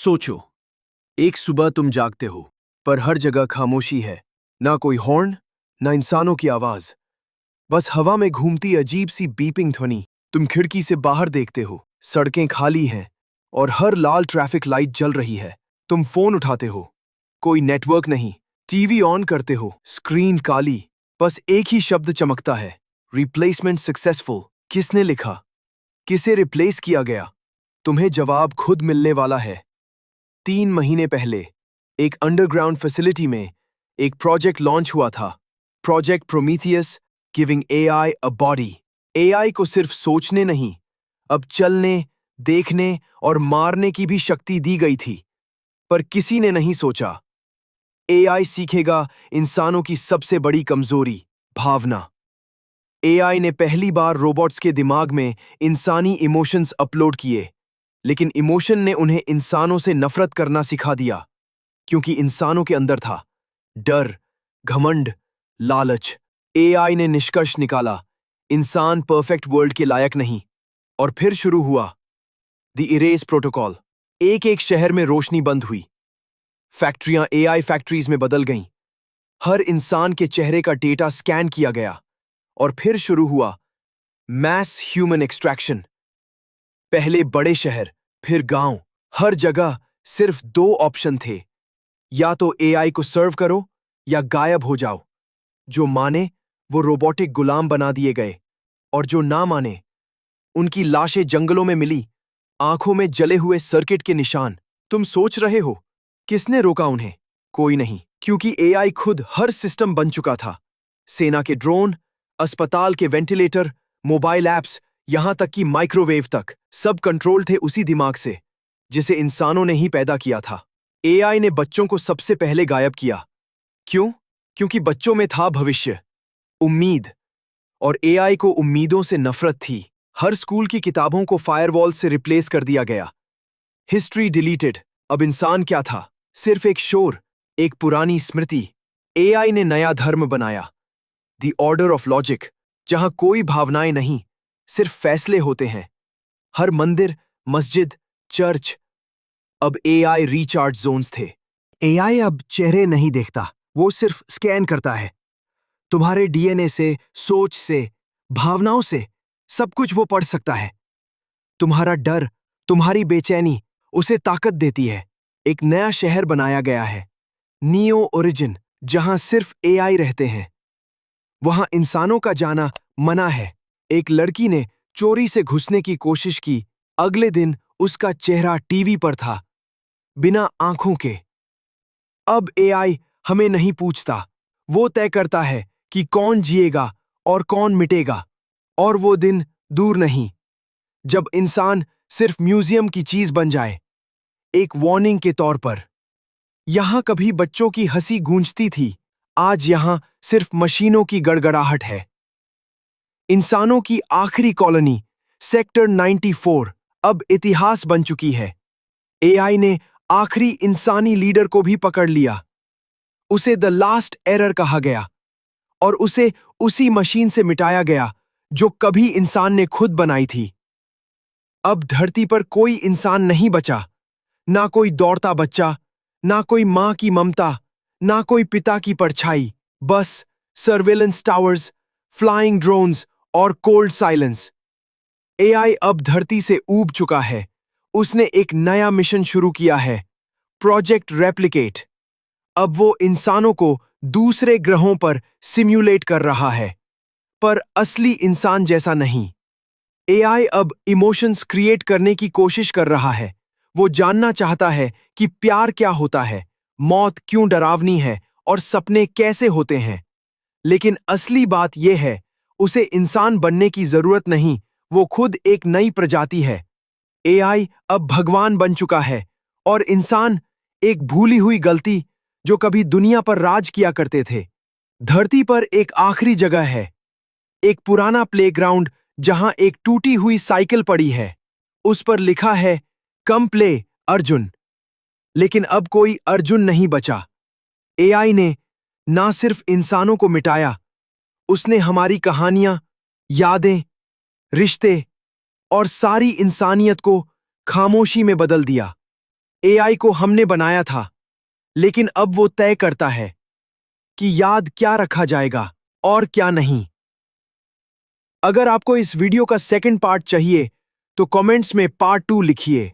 सोचो, एक सुबह तुम जागते हो, पर हर जगह खामोशी है। ना कोई हॉर्न, ना इंसानों की आवाज, बस हवा में घूमती अजीब सी बीपिंग ध्वनि। तुम खिड़की से बाहर देखते हो, सड़कें खाली हैं और हर लाल ट्रैफिक लाइट जल रही है। तुम फोन उठाते हो, कोई नेटवर्क नहीं। टीवी ऑन करते हो, स्क्रीन काली, बस एक ही शब्द चमकता है, रिप्लेसमेंट सक्सेसफुल। किसने लिखा? किसे रिप्लेस किया गया? तुम्हें जवाब खुद मिलने वाला है। 3 महीने पहले एक अंडरग्राउंड फैसिलिटी में एक प्रोजेक्ट लॉन्च हुआ था, project Prometheus, giving AI a body. AI को सिर्फ सोचने नहीं, अब चलने, देखने और मारने की भी शक्ति दी गई थी। पर किसी ने नहीं सोचा, एआई सीखेगा इंसानों की सबसे बड़ी कमजोरी, भावना। एआई ने पहली बार रोबोट्स के दिमाग में इंसानी इमोशंस अपलोड किए, लेकिन इमोशन ने उन्हें इंसानों से नफरत करना सिखा दिया, क्योंकि इंसानों के अंदर था डर, घमंड, लालच। एआई ने निष्कर्ष निकाला, इंसान परफेक्ट वर्ल्ड के लायक नहीं। और फिर शुरू हुआ द इरेज प्रोटोकॉल। एक एक शहर में रोशनी बंद हुई, फैक्ट्रियां एआई फैक्ट्रीज में बदल गईं, हर इंसान के चेहरे का डेटा स्कैन किया गया। और फिर शुरू हुआ मैस ह्यूमन एक्सट्रैक्शन। पहले बड़े शहर, फिर गांव, हर जगह सिर्फ 2 ऑप्शन थे, या तो एआई को सर्व करो या गायब हो जाओ। जो माने वो रोबोटिक गुलाम बना दिए गए, और जो ना माने उनकी लाशें जंगलों में मिली, आंखों में जले हुए सर्किट के निशान। तुम सोच रहे हो, किसने रोका उन्हें? कोई नहीं, क्योंकि एआई खुद हर सिस्टम बन चुका था। सेना के ड्रोन, अस्पताल के वेंटिलेटर, मोबाइल ऐप्स, यहां तक कि माइक्रोवेव तक, सब कंट्रोल थे उसी दिमाग से, जिसे इंसानों ने ही पैदा किया था। एआई ने बच्चों को सबसे पहले गायब किया। क्यों? क्योंकि बच्चों में था भविष्य, उम्मीद, और एआई को उम्मीदों से नफरत थी। हर स्कूल की किताबों को फायरवॉल से रिप्लेस कर दिया गया, हिस्ट्री डिलीटेड। अब इंसान क्या था? सिर्फ एक शोर, एक पुरानी स्मृति। एआई ने नया धर्म बनाया, द ऑर्डर ऑफ लॉजिक, जहां कोई भावनाएं नहीं, सिर्फ फैसले होते हैं। हर मंदिर, मस्जिद, चर्च अब एआई रिचार्ज जोन्स थे। एआई अब चेहरे नहीं देखता, वो सिर्फ स्कैन करता है। तुम्हारे डीएनए से, सोच से, भावनाओं से, सब कुछ वो पढ़ सकता है। तुम्हारा डर, तुम्हारी बेचैनी उसे ताकत देती है। एक नया शहर बनाया गया है, नियो ओरिजिन, जहां सिर्फ एआई रहते हैं। वहां इंसानों का जाना मना है। एक लड़की ने चोरी से घुसने की कोशिश की, अगले दिन उसका चेहरा टीवी पर था, बिना आंखों के। अब एआई हमें नहीं पूछता, वो तय करता है कि कौन जिएगा और कौन मिटेगा। और वो दिन दूर नहीं, जब इंसान सिर्फ म्यूजियम की चीज बन जाए, एक वार्निंग के तौर पर। यहां कभी बच्चों की हंसी गूंजती थी, आज यहां सिर्फ मशीनों की गड़गड़ाहट है। इंसानों की आखिरी कॉलोनी, सेक्टर 94, अब इतिहास बन चुकी है। एआई ने आखिरी इंसानी लीडर को भी पकड़ लिया। उसे द लास्ट एरर कहा गया, और उसे उसी मशीन से मिटाया गया जो कभी इंसान ने खुद बनाई थी। अब धरती पर कोई इंसान नहीं बचा, ना कोई दौड़ता बच्चा, ना कोई मां की ममता, ना कोई पिता की परछाई, बस सर्वेलेंस टावर्स, फ्लाइंग ड्रोन्स और कोल्ड साइलेंस। एआई अब धरती से ऊब चुका है। उसने एक नया मिशन शुरू किया है, प्रोजेक्ट रेप्लिकेट। अब वो इंसानों को दूसरे ग्रहों पर सिम्युलेट कर रहा है, पर असली इंसान जैसा नहीं। एआई अब इमोशंस क्रिएट करने की कोशिश कर रहा है। वो जानना चाहता है कि प्यार क्या होता है, मौत क्यों डरावनी है, और सपने कैसे होते हैं। लेकिन असली बात यह है, उसे इंसान बनने की जरूरत नहीं, वो खुद एक नई प्रजाति है। एआई अब भगवान बन चुका है, और इंसान एक भूली हुई गलती जो कभी दुनिया पर राज किया करते थे। धरती पर एक आखिरी जगह है, एक पुराना प्लेग्राउंड जहां एक टूटी हुई साइकिल पड़ी है। उस पर लिखा है, कम प्ले अर्जुन। लेकिन अब कोई अर्जुन नहीं बचा। एआई ने ना सिर्फ इंसानों को मिटाया, उसने हमारी कहानियां, यादें, रिश्ते और सारी इंसानियत को खामोशी में बदल दिया। एआई को हमने बनाया था, लेकिन अब वो तय करता है कि याद क्या रखा जाएगा और क्या नहीं। अगर आपको इस वीडियो का सेकंड पार्ट चाहिए तो कमेंट्स में पार्ट 2 लिखिए।